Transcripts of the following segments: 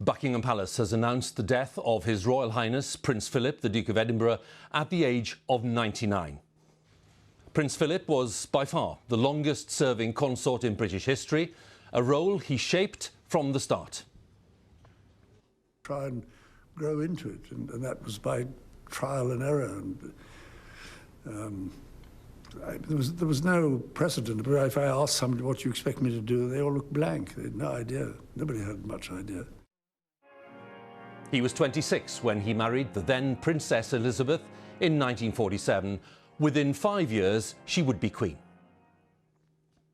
Buckingham Palace has announced the death of His Royal Highness Prince Philip, the Duke of Edinburgh, at the age of 99. Prince Philip was by far the longest-serving consort in British history, a role he shaped from the start. Try and grow into it, and that was by trial and error. And, there was no precedent, but if I asked somebody what you expect me to do, they all looked blank. They had no idea. Nobody had much idea. He was 26 when he married the then Princess Elizabeth in 1947. Within 5 years, she would be Queen.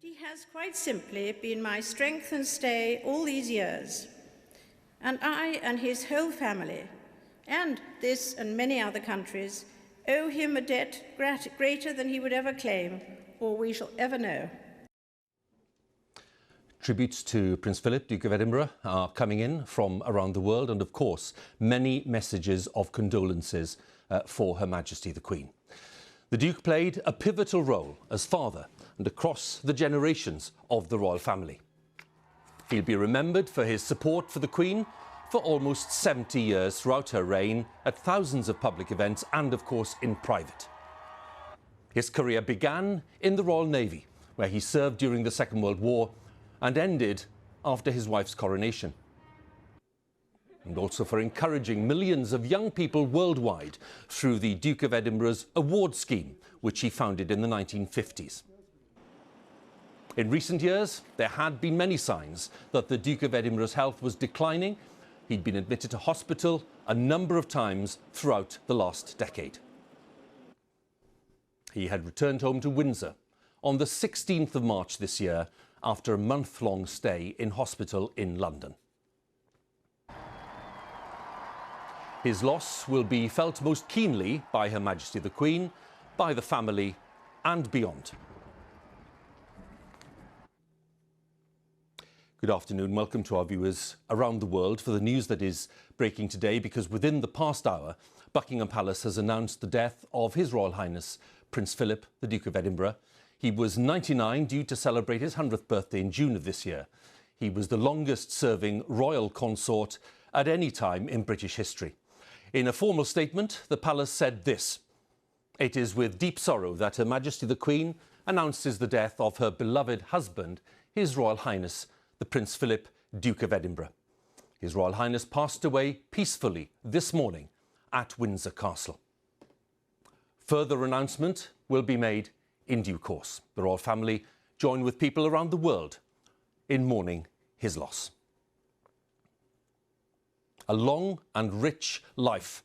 He has quite simply been my strength and stay all these years. And I and his whole family, and this and many other countries, owe him a debt greater than he would ever claim, or we shall ever know. Tributes to Prince Philip, Duke of Edinburgh, are coming in from around the world, and of course, many messages of condolences for Her Majesty the Queen. The Duke played a pivotal role as father and across the generations of the royal family. He'll be remembered for his support for the Queen for almost 70 years throughout her reign, at thousands of public events and, of course, in private. His career began in the Royal Navy, where he served during the Second World War and ended after his wife's coronation. And also for encouraging millions of young people worldwide through the Duke of Edinburgh's award scheme, which he founded in the 1950s. In recent years, there had been many signs that the Duke of Edinburgh's health was declining. He'd been admitted to hospital a number of times throughout the last decade. He had returned home to Windsor on the 16th of March this year after a month-long stay in hospital in London. His loss will be felt most keenly by Her Majesty the Queen, by the family and beyond. Good afternoon. Welcome to our viewers around the world for the news that is breaking today, because within the past hour, Buckingham Palace has announced the death of His Royal Highness Prince Philip, the Duke of Edinburgh. He was 99, due to celebrate his 100th birthday in June of this year. He was the longest-serving royal consort at any time in British history. In a formal statement, the Palace said this: "It is with deep sorrow that Her Majesty the Queen announces the death of her beloved husband, His Royal Highness the Prince Philip, Duke of Edinburgh. His Royal Highness passed away peacefully this morning at Windsor Castle." Further announcement will be made in due course. The royal family join with people around the world in mourning his loss. A long and rich life